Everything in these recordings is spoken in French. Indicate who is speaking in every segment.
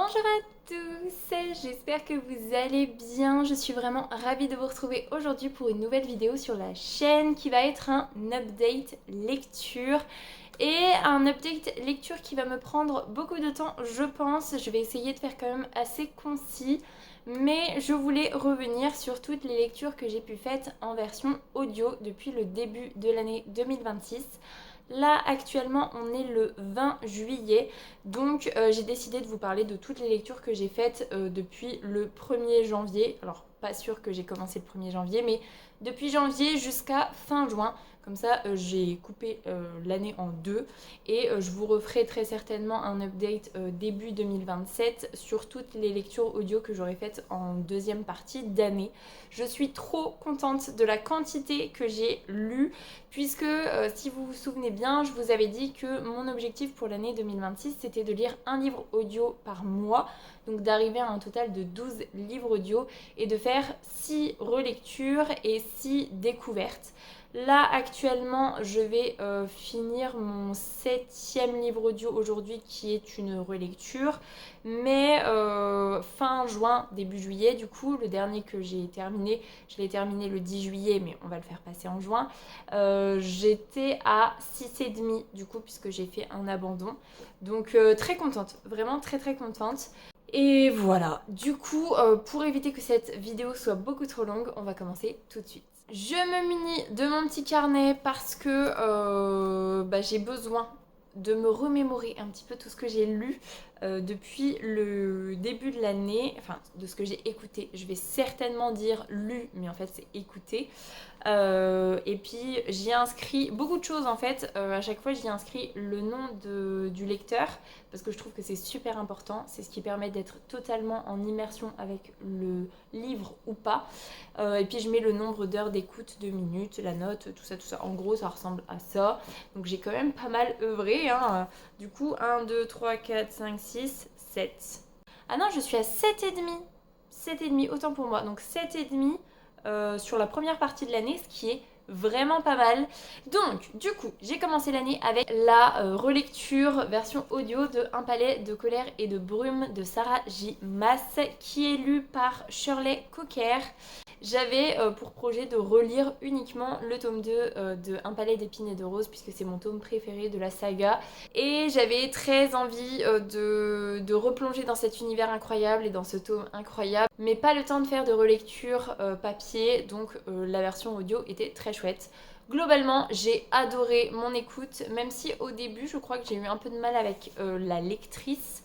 Speaker 1: Bonjour à tous, j'espère que vous allez bien. Je suis vraiment ravie de vous retrouver aujourd'hui pour une nouvelle vidéo sur la chaîne qui va être un update lecture. Et un update lecture qui va me prendre beaucoup de temps, je pense. Je vais essayer de faire quand même assez concis. Mais je voulais revenir sur toutes les lectures que j'ai pu faire en version audio depuis le début de l'année 2026. Là actuellement on est le 20 juillet, donc j'ai décidé de vous parler de toutes les lectures que j'ai faites depuis le 1er janvier. Alors pas sûr que j'ai commencé le 1er janvier, mais depuis janvier jusqu'à fin juin. Comme ça, j'ai coupé l'année en deux et je vous referai très certainement un update début 2027 sur toutes les lectures audio que j'aurai faites en deuxième partie d'année. Je suis trop contente de la quantité que j'ai lue puisque si vous vous souvenez bien, je vous avais dit que mon objectif pour l'année 2026 c'était de lire un livre audio par mois, donc d'arriver à un total de 12 livres audio et de faire 6 relectures et 6 découvertes. Là actuellement je vais finir mon 7e livre audio aujourd'hui qui est une relecture, mais fin juin, début juillet du coup, le dernier que j'ai terminé, je l'ai terminé le 10 juillet mais on va le faire passer en juin, j'étais à 6,5 du coup puisque j'ai fait un abandon, donc très contente, vraiment très très contente. Et voilà, du coup, pour éviter que cette vidéo soit beaucoup trop longue, on va commencer tout de suite. Je me munis de mon petit carnet parce que j'ai besoin de me remémorer un petit peu tout ce que j'ai lu depuis le début de l'année, enfin de ce que j'ai écouté. Je vais certainement dire lu, mais en fait c'est écouté. Et puis j'y ai inscrit beaucoup de choses en fait. À chaque fois j'y ai inscrit le nom du lecteur parce que je trouve que c'est super important. C'est ce qui permet d'être totalement en immersion avec le livre ou pas. Et puis je mets le nombre d'heures d'écoute, de minutes, la note, tout ça, tout ça. En gros ça ressemble à ça. Donc j'ai quand même pas mal œuvré, hein. Du coup 1, 2, 3, 4, 5, 6, 7. Ah non, je suis à 7,5. 7,5, autant pour moi. Donc 7,5 sur la première partie de l'année, ce qui est vraiment pas mal. Donc, du coup, j'ai commencé l'année avec la relecture version audio de Un palais de colère et de brume de Sarah J. Maas, qui est lue par Shirley Cocker. J'avais pour projet de relire uniquement le tome 2 de Un palais d'épines et de roses puisque c'est mon tome préféré de la saga et j'avais très envie de replonger dans cet univers incroyable et dans ce tome incroyable, mais pas le temps de faire de relecture papier, donc la version audio était très chouette. Globalement, j'ai adoré mon écoute, même si au début je crois que j'ai eu un peu de mal avec la lectrice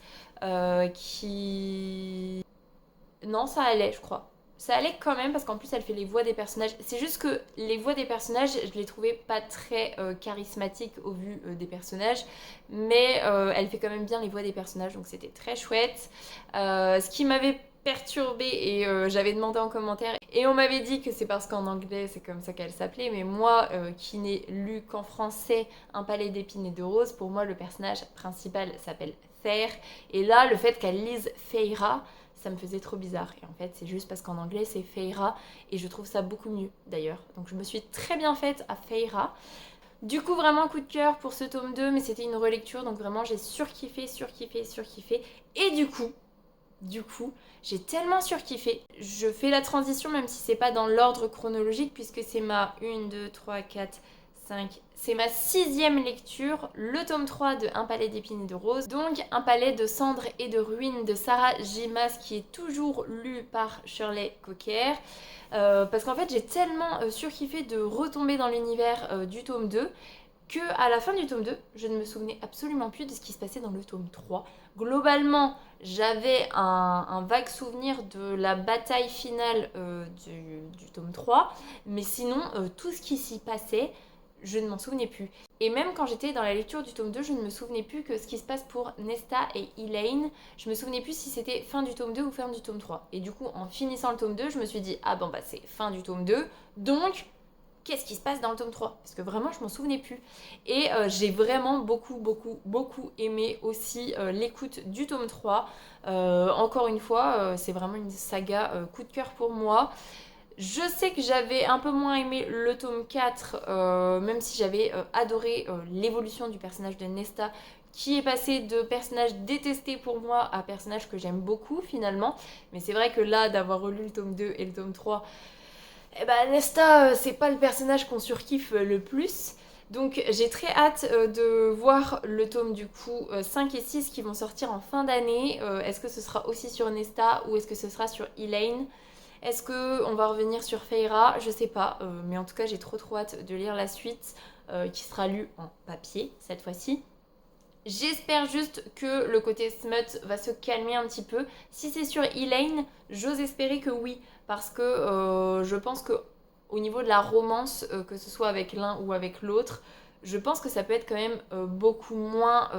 Speaker 1: qui... Non, ça allait je crois. Ça allait quand même parce qu'en plus elle fait les voix des personnages. C'est juste que les voix des personnages, je les trouvais pas très charismatiques au vu des personnages. Mais elle fait quand même bien les voix des personnages, donc c'était très chouette. Ce qui m'avait perturbée et j'avais demandé en commentaire et on m'avait dit que c'est parce qu'en anglais c'est comme ça qu'elle s'appelait, mais moi qui n'ai lu qu'en français Un palais d'épines et de roses, pour moi le personnage principal s'appelle Thair et là le fait qu'elle lise Feyre, ça me faisait trop bizarre. Et en fait, c'est juste parce qu'en anglais, c'est Feyre. Et je trouve ça beaucoup mieux, d'ailleurs. Donc je me suis très bien faite à Feyre. Du coup, vraiment coup de cœur pour ce tome 2. Mais c'était une relecture. Donc vraiment, j'ai surkiffé, surkiffé, surkiffé. Et du coup, j'ai tellement surkiffé. Je fais la transition, même si c'est pas dans l'ordre chronologique, puisque c'est ma 1, 2, 3, 4... C'est ma 6e lecture, le tome 3 de Un palais d'épines et de roses, donc Un palais de cendres et de ruines de Sarah J. Maas, qui est toujours lu par Shirley Cocker. Parce qu'en fait j'ai tellement surkiffé de retomber dans l'univers du tome 2 que à la fin du tome 2, je ne me souvenais absolument plus de ce qui se passait dans le tome 3. Globalement, j'avais un vague souvenir de la bataille finale du tome 3, mais sinon, tout ce qui s'y passait, je ne m'en souvenais plus. Et même quand j'étais dans la lecture du tome 2, je ne me souvenais plus que ce qui se passe pour Nesta et Elaine, je me souvenais plus si c'était fin du tome 2 ou fin du tome 3. Et du coup, en finissant le tome 2, je me suis dit, ah bon bah c'est fin du tome 2, donc qu'est-ce qui se passe dans le tome 3 ? Parce que vraiment, je m'en souvenais plus. Et j'ai vraiment beaucoup aimé aussi l'écoute du tome 3. Encore une fois, c'est vraiment une saga coup de cœur pour moi. Je sais que j'avais un peu moins aimé le tome 4, même si j'avais adoré l'évolution du personnage de Nesta, qui est passé de personnage détesté pour moi à personnage que j'aime beaucoup finalement. Mais c'est vrai que là, d'avoir relu le tome 2 et le tome 3, eh ben Nesta, c'est pas le personnage qu'on surkiffe le plus. Donc j'ai très hâte de voir le tome du coup 5 et 6 qui vont sortir en fin d'année. Est-ce que ce sera aussi sur Nesta ou est-ce que ce sera sur Elaine? Est-ce qu'on va revenir sur Feyre? Je sais pas, mais en tout cas j'ai trop hâte de lire la suite qui sera lue en papier cette fois-ci. J'espère juste que le côté smut va se calmer un petit peu. Si c'est sur Elaine, j'ose espérer que oui, parce que je pense que au niveau de la romance, que ce soit avec l'un ou avec l'autre, je pense que ça peut être quand même beaucoup moins,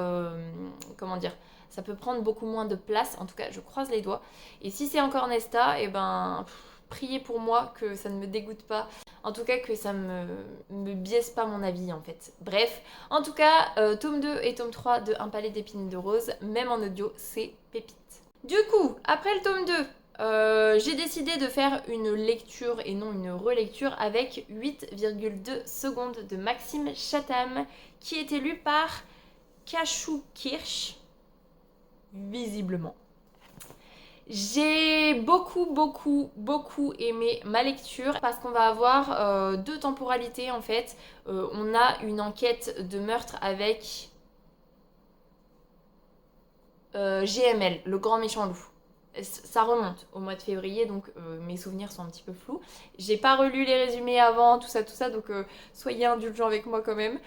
Speaker 1: comment dire, ça peut prendre beaucoup moins de place. En tout cas, je croise les doigts. Et si c'est encore Nesta, et ben priez pour moi que ça ne me dégoûte pas. En tout cas, que ça me biaise pas mon avis en fait. Bref, en tout cas, tome 2 et tome 3 de Un palais d'épines de rose, même en audio, c'est pépite. Du coup, après le tome 2, j'ai décidé de faire une lecture et non une relecture avec 8,2 secondes de Maxime Chatham, qui est lu par Kachou Kirsch, visiblement. J'ai beaucoup aimé ma lecture parce qu'on va avoir deux temporalités en fait. On a une enquête de meurtre avec GML, le grand méchant loup. Ça remonte au mois de février, donc mes souvenirs sont un petit peu flous. J'ai pas relu les résumés avant, tout ça, donc soyez indulgents avec moi quand même.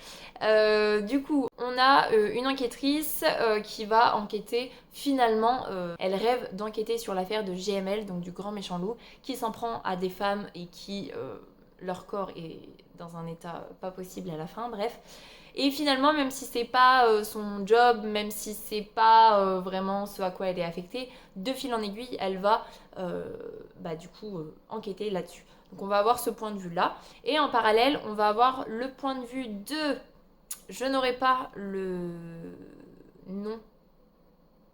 Speaker 1: Du coup, on a une enquêtrice qui va enquêter, finalement, elle rêve d'enquêter sur l'affaire de GML, donc du grand méchant loup, qui s'en prend à des femmes et qui, leur corps est dans un état pas possible à la fin, bref. Et finalement, même si c'est pas son job, même si c'est pas vraiment ce à quoi elle est affectée, de fil en aiguille, elle va du coup enquêter là-dessus. Donc on va avoir ce point de vue-là. Et en parallèle, on va avoir le point de vue de... Je n'aurai pas le nom.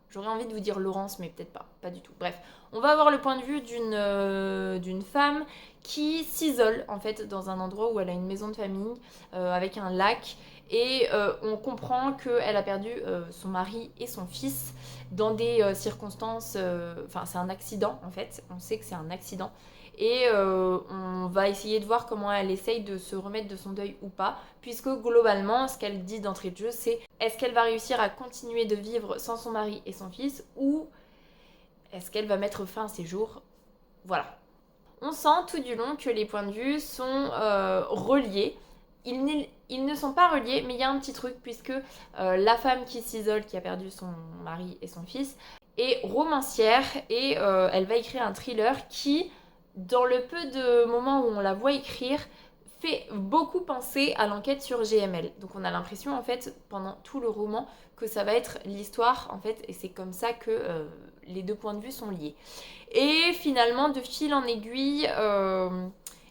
Speaker 1: J'aurais envie de vous dire Laurence, mais peut-être pas du tout. Bref, on va avoir le point de vue d'une femme qui s'isole en fait dans un endroit où elle a une maison de famille avec un lac. Et on comprend qu'elle a perdu son mari et son fils dans des circonstances... Enfin, c'est un accident en fait. On sait que c'est un accident. Et on va essayer de voir comment elle essaye de se remettre de son deuil ou pas. Puisque globalement, ce qu'elle dit d'entrée de jeu, c'est est-ce qu'elle va réussir à continuer de vivre sans son mari et son fils, ou est-ce qu'elle va mettre fin à ses jours? Voilà. On sent tout du long que les points de vue sont reliés. Ils ne sont pas reliés, mais il y a un petit truc, puisque la femme qui s'isole, qui a perdu son mari et son fils, est romancière et elle va écrire un thriller qui, dans le peu de moments où on la voit écrire, fait beaucoup penser à l'enquête sur GML. Donc on a l'impression en fait pendant tout le roman que ça va être l'histoire en fait, et c'est comme ça que les deux points de vue sont liés. Et finalement, de fil en aiguille,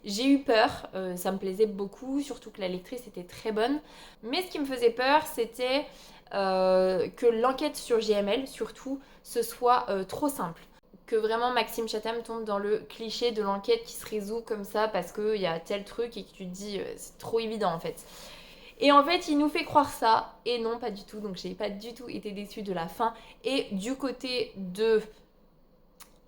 Speaker 1: j'ai eu peur, ça me plaisait beaucoup, surtout que la lectrice était très bonne. Mais ce qui me faisait peur, c'était que l'enquête sur GML, surtout, ce soit trop simple. Que vraiment Maxime Chatham tombe dans le cliché de l'enquête qui se résout comme ça parce qu'il y a tel truc et que tu te dis c'est trop évident en fait. Et en fait, il nous fait croire ça, et non, pas du tout. Donc j'ai pas du tout été déçue de la fin. Et du côté de...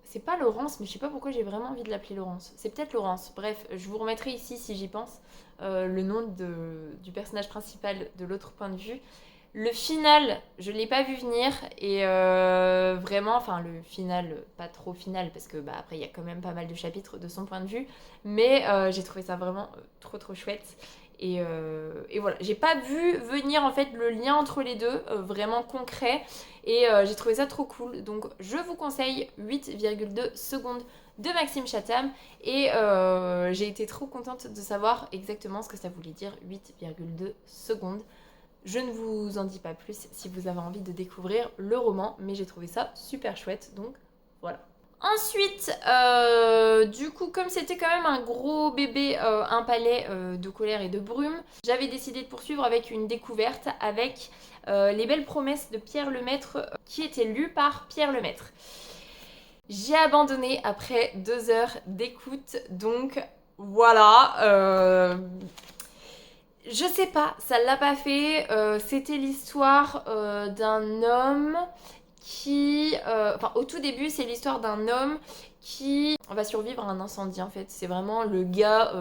Speaker 1: C'est pas Laurence, mais je sais pas pourquoi j'ai vraiment envie de l'appeler Laurence. C'est peut-être Laurence. Bref, je vous remettrai ici, si j'y pense, le nom du personnage principal de l'autre point de vue. Le final, je l'ai pas vu venir, et vraiment, enfin le final, pas trop final, parce que après il y a quand même pas mal de chapitres de son point de vue, mais j'ai trouvé ça vraiment trop chouette. Et voilà, j'ai pas vu venir en fait le lien entre les deux, vraiment concret, et j'ai trouvé ça trop cool. Donc je vous conseille 8,2 secondes de Maxime Chatham, et j'ai été trop contente de savoir exactement ce que ça voulait dire 8,2 secondes. Je ne vous en dis pas plus si vous avez envie de découvrir le roman, mais j'ai trouvé ça super chouette, donc voilà. Ensuite, du coup, comme c'était quand même un gros bébé, un palais de colère et de brume, j'avais décidé de poursuivre avec une découverte avec Les belles promesses de Pierre Lemaitre, qui était lu par Pierre Lemaitre. J'ai abandonné après 2 heures d'écoute, donc voilà. Je sais pas, ça l'a pas fait. C'était l'histoire d'un homme qui... Enfin, au tout début, c'est l'histoire d'un homme qui va survivre à un incendie, en fait. C'est vraiment le gars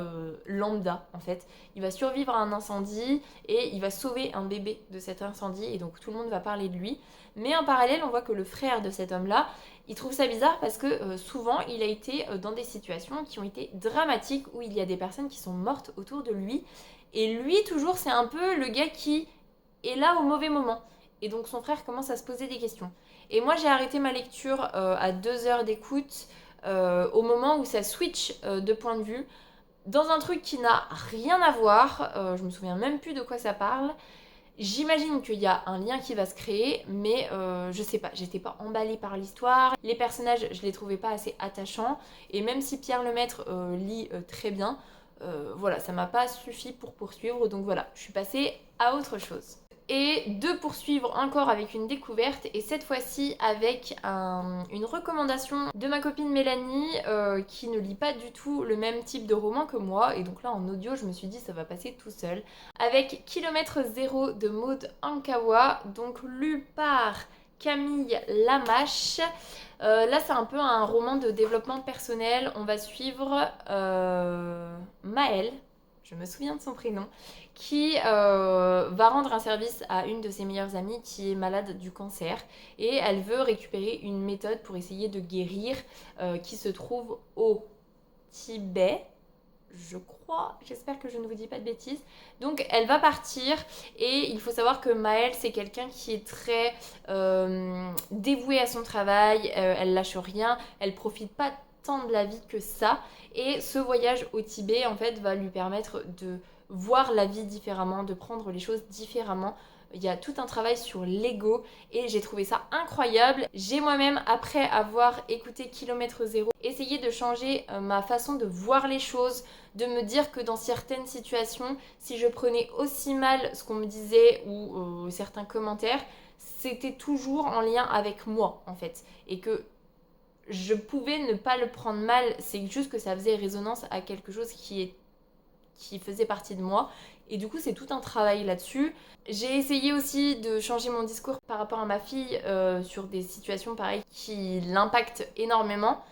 Speaker 1: lambda, en fait. Il va survivre à un incendie et il va sauver un bébé de cet incendie. Et donc, tout le monde va parler de lui. Mais en parallèle, on voit que le frère de cet homme-là, il trouve ça bizarre parce que souvent, il a été dans des situations qui ont été dramatiques où il y a des personnes qui sont mortes autour de lui. Et lui, toujours, c'est un peu le gars qui est là au mauvais moment. Et donc son frère commence à se poser des questions. Et moi, j'ai arrêté ma lecture à 2 heures d'écoute au moment où ça switch de point de vue dans un truc qui n'a rien à voir. Je me souviens même plus de quoi ça parle. J'imagine qu'il y a un lien qui va se créer, mais je sais pas, j'étais pas emballée par l'histoire. Les personnages, je les trouvais pas assez attachants. Et même si Pierre Lemaitre lit très bien, voilà, ça m'a pas suffi pour poursuivre. Donc voilà, je suis passée à autre chose. Et de poursuivre encore avec une découverte, et cette fois-ci avec une recommandation de ma copine Mélanie qui ne lit pas du tout le même type de roman que moi, et donc là en audio je me suis dit ça va passer tout seul, avec Kilomètre Zéro de Maud Ankawa, donc lu par Camille Lamache. Là c'est un peu un roman de développement personnel, on va suivre Maëlle, je me souviens de son prénom, qui va rendre un service à une de ses meilleures amies qui est malade du cancer et elle veut récupérer une méthode pour essayer de guérir qui se trouve au Tibet, je crois, j'espère que je ne vous dis pas de bêtises. Donc elle va partir et il faut savoir que Maëlle c'est quelqu'un qui est très dévouée à son travail, elle lâche rien, elle profite pas tant de la vie que ça, et ce voyage au Tibet en fait va lui permettre de voir la vie différemment, de prendre les choses différemment. Il y a tout un travail sur l'ego et j'ai trouvé ça incroyable. J'ai moi-même, après avoir écouté Kilomètre Zéro, essayé de changer ma façon de voir les choses, de me dire que dans certaines situations, si je prenais aussi mal ce qu'on me disait ou certains commentaires, c'était toujours en lien avec moi en fait. Et que je pouvais ne pas le prendre mal, c'est juste que ça faisait résonance à quelque chose qui faisait partie de moi. Et du coup, c'est tout un travail là-dessus. J'ai essayé aussi de changer mon discours par rapport à ma fille sur des situations pareilles qui l'impactent énormément.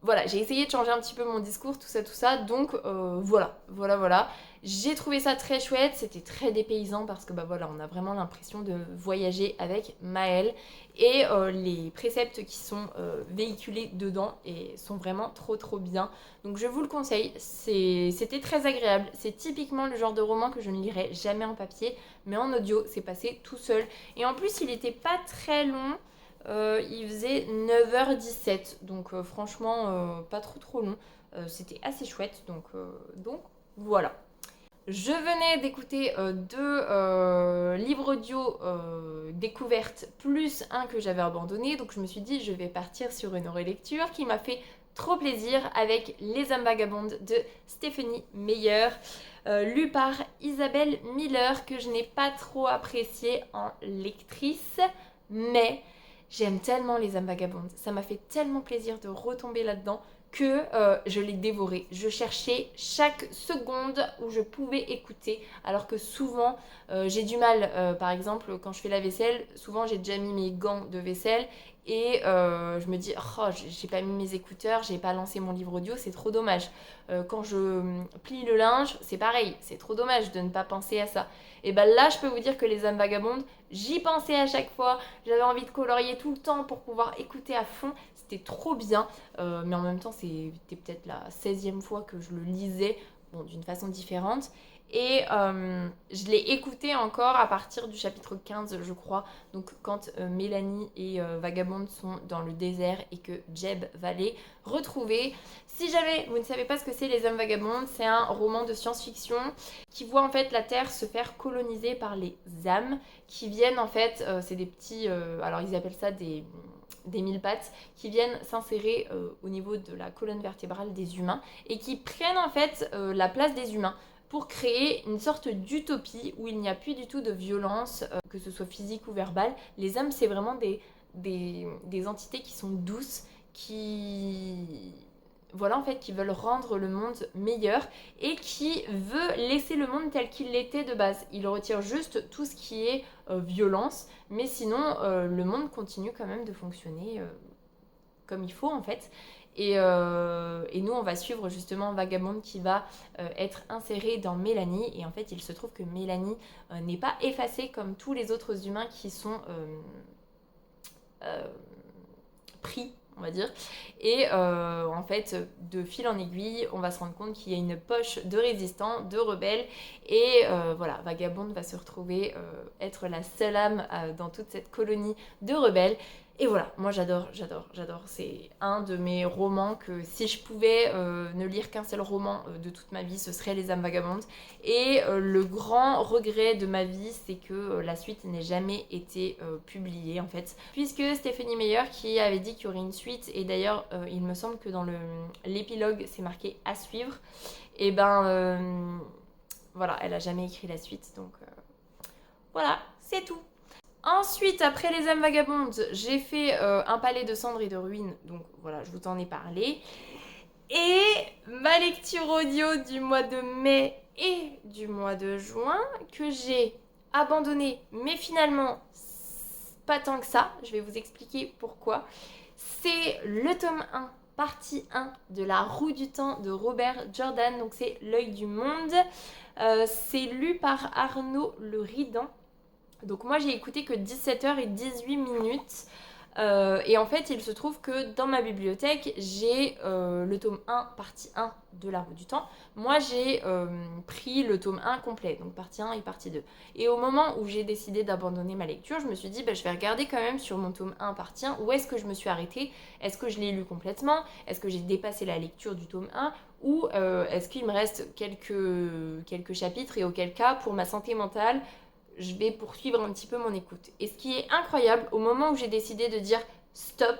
Speaker 1: Voilà, j'ai essayé de changer un petit peu mon discours, tout ça. Donc voilà. J'ai trouvé ça très chouette, c'était très dépaysant parce que bah voilà, on a vraiment l'impression de voyager avec Maëlle et les préceptes qui sont véhiculés dedans et sont vraiment trop bien. Donc je vous le conseille, c'était très agréable. C'est typiquement le genre de roman que je ne lirais jamais en papier, mais en audio, c'est passé tout seul. Et en plus, il n'était pas très long. Il faisait 9h17, donc franchement pas trop long. C'était assez chouette, donc voilà. Je venais d'écouter deux livres audio découvertes plus un que j'avais abandonné, donc je me suis dit je vais partir sur une relecture qui m'a fait trop plaisir avec Les âmes vagabondes de Stephenie Meyer, lu par Isabelle Miller, que je n'ai pas trop apprécié en lectrice, mais j'aime tellement Les âmes vagabondes, ça m'a fait tellement plaisir de retomber là-dedans que je l'ai dévoré. Je cherchais chaque seconde où je pouvais écouter, alors que souvent j'ai du mal, par exemple quand je fais la vaisselle, souvent j'ai déjà mis mes gants de vaisselle et je me dis oh j'ai pas mis mes écouteurs, j'ai pas lancé mon livre audio, c'est trop dommage. Quand je plie le linge, c'est pareil, c'est trop dommage de ne pas penser à ça. Et ben là je peux vous dire que Les âmes vagabondes, j'y pensais à chaque fois, j'avais envie de colorier tout le temps pour pouvoir écouter à fond, c'était trop bien, mais en même temps c'était peut-être la 16e fois que je le lisais, bon, d'une façon différente. Et je l'ai écouté encore à partir du chapitre 15, je crois. Donc quand Mélanie et Vagabonde sont dans le désert et que Jeb va les retrouver. Si jamais vous ne savez pas ce que c'est Les âmes vagabondes, c'est un roman de science-fiction qui voit en fait la Terre se faire coloniser par les âmes qui viennent en fait, c'est des petits, alors ils appellent ça des mille pattes qui viennent s'insérer au niveau de la colonne vertébrale des humains et qui prennent en fait la place des humains pour créer une sorte d'utopie où il n'y a plus du tout de violence, que ce soit physique ou verbale. Les âmes, c'est vraiment des entités qui sont douces, qui voilà en fait qui veulent rendre le monde meilleur et qui veut laisser le monde tel qu'il était de base. Il retire juste tout ce qui est violence, mais sinon le monde continue quand même de fonctionner comme il faut en fait. Et nous on va suivre justement Vagabond qui va être inséré dans Mélanie, et en fait il se trouve que Mélanie n'est pas effacée comme tous les autres humains qui sont pris, on va dire. Et en fait, de fil en aiguille, on va se rendre compte qu'il y a une poche de résistants, de rebelles. Et voilà, Vagabond va se retrouver être la seule âme dans toute cette colonie de rebelles. Et voilà, moi j'adore. C'est un de mes romans que si je pouvais ne lire qu'un seul roman de toute ma vie, ce serait Les âmes vagabondes. Et le grand regret de ma vie, c'est que la suite n'ait jamais été publiée en fait. Puisque Stephenie Meyer qui avait dit qu'il y aurait une suite, et d'ailleurs il me semble que dans l'épilogue c'est marqué à suivre, et ben voilà, elle a jamais écrit la suite, donc voilà, c'est tout. Ensuite, après Les âmes vagabondes, j'ai fait Un palais de cendres et de ruines, donc voilà, je vous en ai parlé. Et ma lecture audio du mois de mai et du mois de juin, que j'ai abandonné, mais finalement pas tant que ça, je vais vous expliquer pourquoi. C'est le tome 1, partie 1 de La Roue du Temps de Robert Jordan, donc c'est L'œil du monde. C'est lu par Arnaud Le Ridan. Donc moi j'ai écouté que 17h18. Et en fait il se trouve que dans ma bibliothèque j'ai le tome 1, partie 1 de La Roue du Temps. Moi j'ai pris le tome 1 complet, donc partie 1 et partie 2. Et au moment où j'ai décidé d'abandonner ma lecture, je me suis dit je vais regarder quand même sur mon tome 1, partie 1, où est-ce que je me suis arrêtée. Est-ce que je l'ai lu complètement? Est-ce que j'ai dépassé la lecture du tome 1? Ou est-ce qu'il me reste quelques chapitres, et auquel cas pour ma santé mentale je vais poursuivre un petit peu mon écoute. Et ce qui est incroyable, au moment où j'ai décidé de dire stop,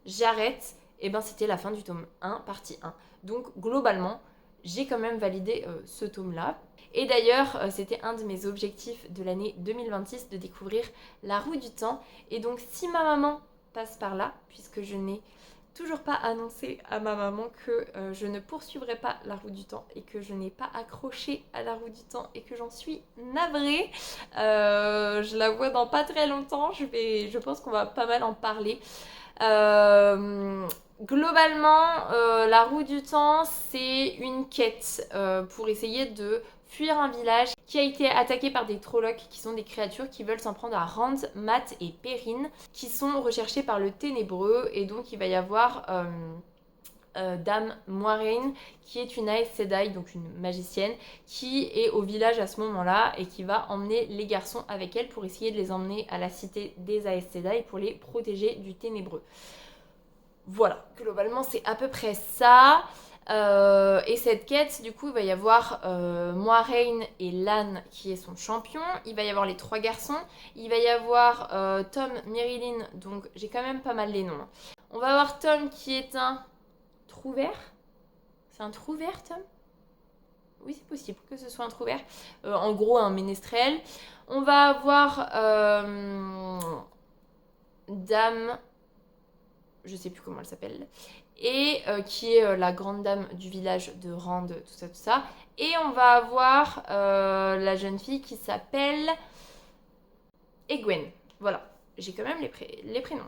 Speaker 1: j'arrête, et ben c'était la fin du tome 1, partie 1. Donc globalement, j'ai quand même validé ce tome-là. Et d'ailleurs, c'était un de mes objectifs de l'année 2026 de découvrir La Roue du Temps. Et donc si ma maman passe par là, puisque je n'ai toujours pas annoncé à ma maman que je ne poursuivrai pas La Roue du Temps et que je n'ai pas accroché à La Roue du Temps et que j'en suis navrée. Je la vois dans pas très longtemps, je pense qu'on va pas mal en parler. Globalement, La Roue du Temps, c'est une quête pour essayer de fuir un village qui a été attaqué par des Trollocs, qui sont des créatures qui veulent s'en prendre à Rand, Mat et Perrine, qui sont recherchés par le Ténébreux. Et donc il va y avoir Dame Moiraine, qui est une Aes Sedai, donc une magicienne, qui est au village à ce moment-là et qui va emmener les garçons avec elle pour essayer de les emmener à la cité des Aes Sedai pour les protéger du Ténébreux. Voilà, globalement c'est à peu près ça. Et cette quête, du coup, il va y avoir Moiraine et Lan qui est son champion. Il va y avoir les 3 garçons. Il va y avoir Tom, Merilyn, donc j'ai quand même pas mal les noms. On va avoir Tom qui est un trouvert. C'est un trouvert, Tom? Oui, c'est possible que ce soit un trouvert. En gros, un ménestrel. On va avoir Dame, je sais plus comment elle s'appelle, et qui est la grande dame du village de Rand, tout ça. Et on va avoir la jeune fille qui s'appelle Egwene. Voilà, j'ai quand même les prénoms.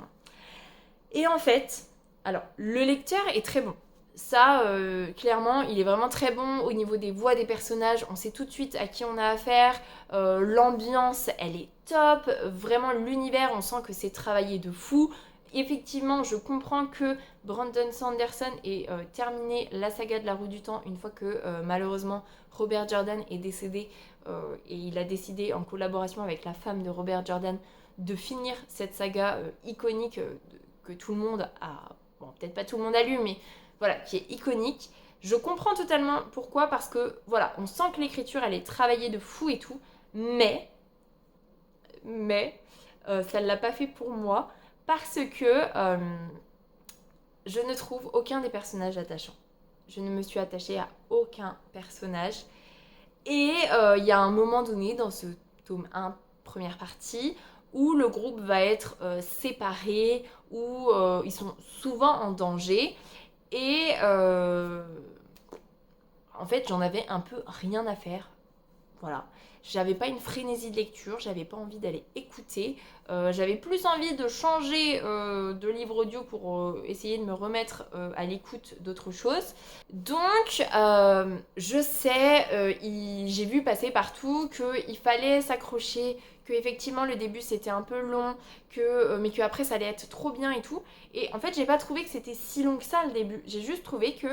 Speaker 1: Et en fait, alors, le lecteur est très bon. Ça, clairement, il est vraiment très bon au niveau des voix des personnages. On sait tout de suite à qui on a affaire. L'ambiance, elle est top. Vraiment, l'univers, on sent que c'est travaillé de fou. Effectivement, je comprends que Brandon Sanderson ait terminé la saga de La Roue du Temps une fois que malheureusement Robert Jordan est décédé, et il a décidé en collaboration avec la femme de Robert Jordan de finir cette saga iconique que tout le monde a, bon peut-être pas tout le monde a lu, mais voilà, qui est iconique. Je comprends totalement pourquoi, parce que voilà, on sent que l'écriture elle est travaillée de fou et tout, mais ça ne l'a pas fait pour moi. Parce que je ne trouve aucun des personnages attachants. Je ne me suis attachée à aucun personnage. Et il y a un moment donné dans ce tome 1, première partie, où le groupe va être séparé, où ils sont souvent en danger. Et en fait, j'en avais un peu rien à faire. Voilà. J'avais pas une frénésie de lecture, j'avais pas envie d'aller écouter. J'avais plus envie de changer de livre audio pour essayer de me remettre à l'écoute d'autres choses. Donc, je sais, j'ai vu passer partout qu'il fallait s'accrocher, que effectivement le début c'était un peu long, mais qu'après ça allait être trop bien et tout. Et en fait, j'ai pas trouvé que c'était si long que ça le début. J'ai juste trouvé que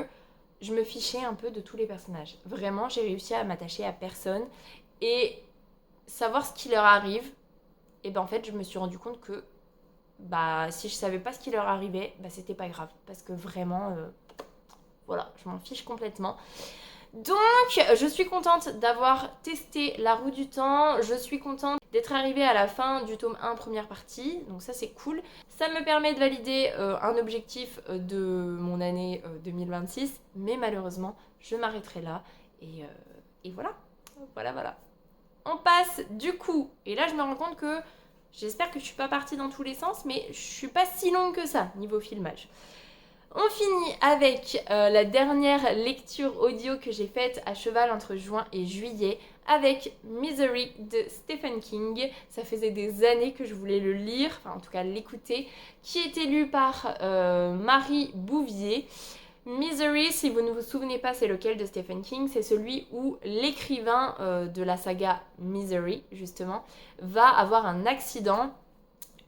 Speaker 1: je me fichais un peu de tous les personnages. Vraiment, j'ai réussi à m'attacher à personne et savoir ce qui leur arrive. Et ben en fait, je me suis rendu compte que si je savais pas ce qui leur arrivait, c'était pas grave parce que vraiment voilà, je m'en fiche complètement. Donc, je suis contente d'avoir testé la roue du temps. Je suis contente d'être arrivée à la fin du tome 1 première partie. Donc ça, c'est cool. Ça me permet de valider un objectif de mon année 2026. Mais malheureusement, je m'arrêterai là. Et voilà. Voilà. On passe du coup. Et là, je me rends compte que j'espère que je suis pas partie dans tous les sens. Mais je suis pas si longue que ça niveau filmage. On finit avec la dernière lecture audio que j'ai faite à cheval entre juin et juillet avec Misery de Stephen King. Ça faisait des années que je voulais le lire, enfin en tout cas l'écouter, qui était lu par Marie Bouvier. Misery, si vous ne vous souvenez pas, c'est lequel de Stephen King? C'est celui où l'écrivain de la saga Misery, justement, va avoir un accident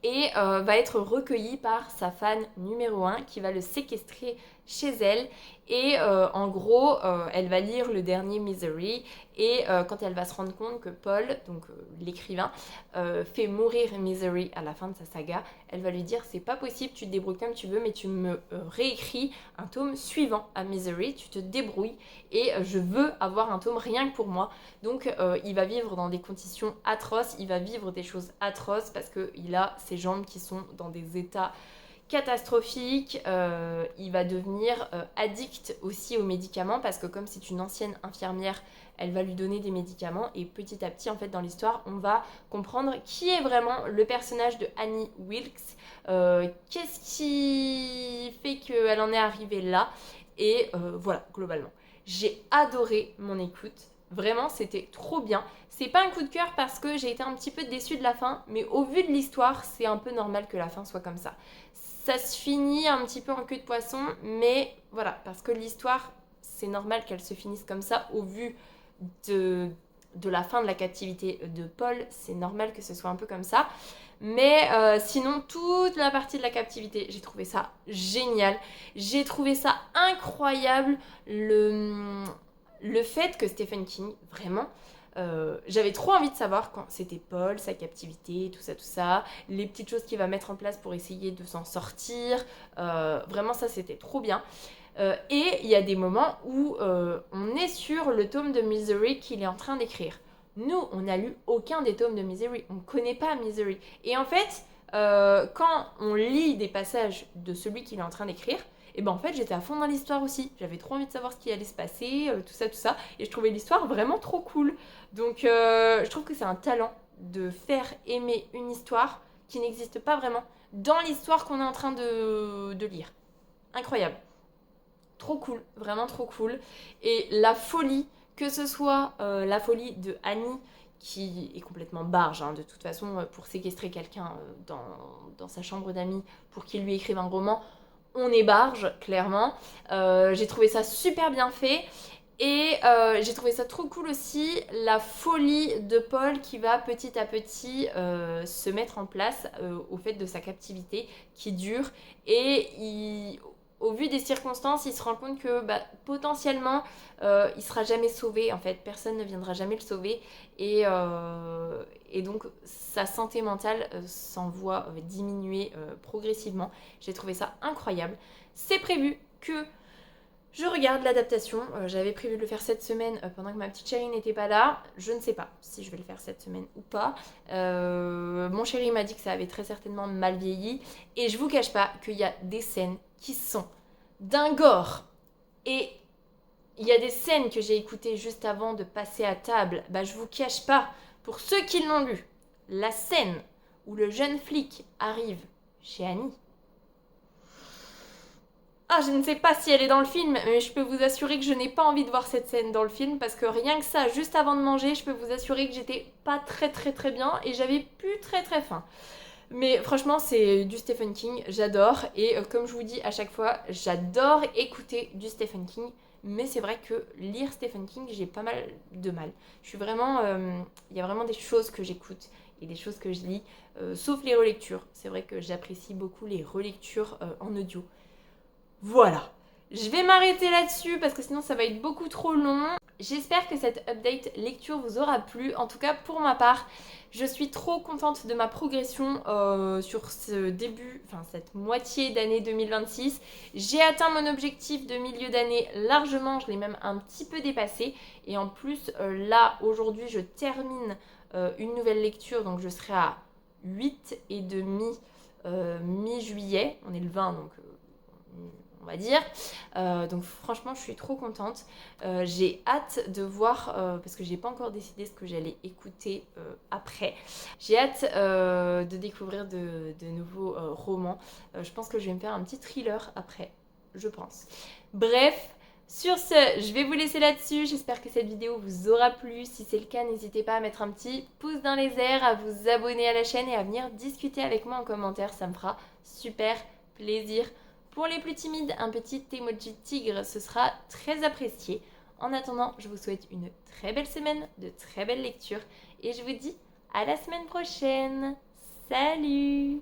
Speaker 1: et va être recueilli par sa fan numéro 1 qui va le séquestrer chez elle et en gros elle va lire le dernier Misery et quand elle va se rendre compte que Paul, donc l'écrivain, fait mourir Misery à la fin de sa saga, elle va lui dire c'est pas possible, tu te débrouilles comme tu veux mais tu me réécris un tome suivant à Misery, tu te débrouilles et je veux avoir un tome rien que pour moi. Donc il va vivre dans des conditions atroces, il va vivre des choses atroces parce qu'il a ses jambes qui sont dans des états catastrophique, il va devenir addict aussi aux médicaments parce que comme c'est une ancienne infirmière, elle va lui donner des médicaments et petit à petit en fait dans l'histoire on va comprendre qui est vraiment le personnage de Annie Wilkes, qu'est-ce qui fait qu'elle en est arrivée là et voilà globalement. J'ai adoré mon écoute. Vraiment, c'était trop bien. C'est pas un coup de cœur parce que j'ai été un petit peu déçue de la fin, mais au vu de l'histoire, c'est un peu normal que la fin soit comme ça. Ça se finit un petit peu en queue de poisson, mais voilà, parce que l'histoire, c'est normal qu'elle se finisse comme ça au vu de la fin de la captivité de Paul, c'est normal que ce soit un peu comme ça. Mais sinon, toute la partie de la captivité, j'ai trouvé ça génial. J'ai trouvé ça incroyable, le fait que Stephen King, vraiment, j'avais trop envie de savoir quand c'était Paul, sa captivité, tout ça, les petites choses qu'il va mettre en place pour essayer de s'en sortir. Vraiment, ça, c'était trop bien. Et il y a des moments où on est sur le tome de Misery qu'il est en train d'écrire. Nous, on n'a lu aucun des tomes de Misery. On ne connaît pas Misery. Et en fait, quand on lit des passages de celui qu'il est en train d'écrire, et ben en fait j'étais à fond dans l'histoire aussi, j'avais trop envie de savoir ce qui allait se passer, tout ça, et je trouvais l'histoire vraiment trop cool. Donc je trouve que c'est un talent de faire aimer une histoire qui n'existe pas vraiment dans l'histoire qu'on est en train de lire. Incroyable. Trop cool, vraiment trop cool. Et la folie, que ce soit la folie de Annie, qui est complètement barge, hein, de toute façon, pour séquestrer quelqu'un dans sa chambre d'amis pour qu'il lui écrive un roman, on est barge, clairement. J'ai trouvé ça super bien fait. Et j'ai trouvé ça trop cool aussi, la folie de Paul qui va petit à petit se mettre en place au fait de sa captivité qui dure. Et au vu des circonstances, il se rend compte que potentiellement, il sera jamais sauvé. En fait, personne ne viendra jamais le sauver. Et donc, sa santé mentale s'en voit diminuer progressivement. J'ai trouvé ça incroyable. C'est prévu que je regarde l'adaptation. J'avais prévu de le faire cette semaine pendant que ma petite chérie n'était pas là. Je ne sais pas si je vais le faire cette semaine ou pas. Mon chéri m'a dit que ça avait très certainement mal vieilli. Et je vous cache pas qu'il y a des scènes qui sont d'un gore. Et il y a des scènes que j'ai écoutées juste avant de passer à table. Je vous cache pas, pour ceux qui l'ont lu, la scène où le jeune flic arrive chez Annie. Ah, je ne sais pas si elle est dans le film, mais je peux vous assurer que je n'ai pas envie de voir cette scène dans le film parce que rien que ça, juste avant de manger, je peux vous assurer que j'étais pas très bien et j'avais plus très faim. Mais franchement, c'est du Stephen King, j'adore. Et comme je vous dis à chaque fois, j'adore écouter du Stephen King. Mais c'est vrai que lire Stephen King, j'ai pas mal de mal. Je suis vraiment. Il y a vraiment des choses que j'écoute et des choses que je lis, sauf les relectures. C'est vrai que j'apprécie beaucoup les relectures en audio. Voilà. Je vais m'arrêter là-dessus parce que sinon ça va être beaucoup trop long. J'espère que cette update lecture vous aura plu. En tout cas, pour ma part, je suis trop contente de ma progression sur ce début, enfin cette moitié d'année 2026. J'ai atteint mon objectif de milieu d'année largement, je l'ai même un petit peu dépassé. Et en plus, là, aujourd'hui, je termine une nouvelle lecture, donc je serai à 8,5 mi-juillet. On est le 20, donc on va dire. Donc franchement, je suis trop contente. J'ai hâte de voir, parce que j'ai pas encore décidé ce que j'allais écouter après. J'ai hâte de découvrir de nouveaux romans. Je pense que je vais me faire un petit thriller après, je pense. Bref. Sur ce, je vais vous laisser là-dessus. J'espère que cette vidéo vous aura plu. Si c'est le cas, n'hésitez pas à mettre un petit pouce dans les airs, à vous abonner à la chaîne et à venir discuter avec moi en commentaire. Ça me fera super plaisir. Pour les plus timides, un petit emoji tigre, ce sera très apprécié. En attendant, je vous souhaite une très belle semaine, de très belles lectures et je vous dis à la semaine prochaine. Salut!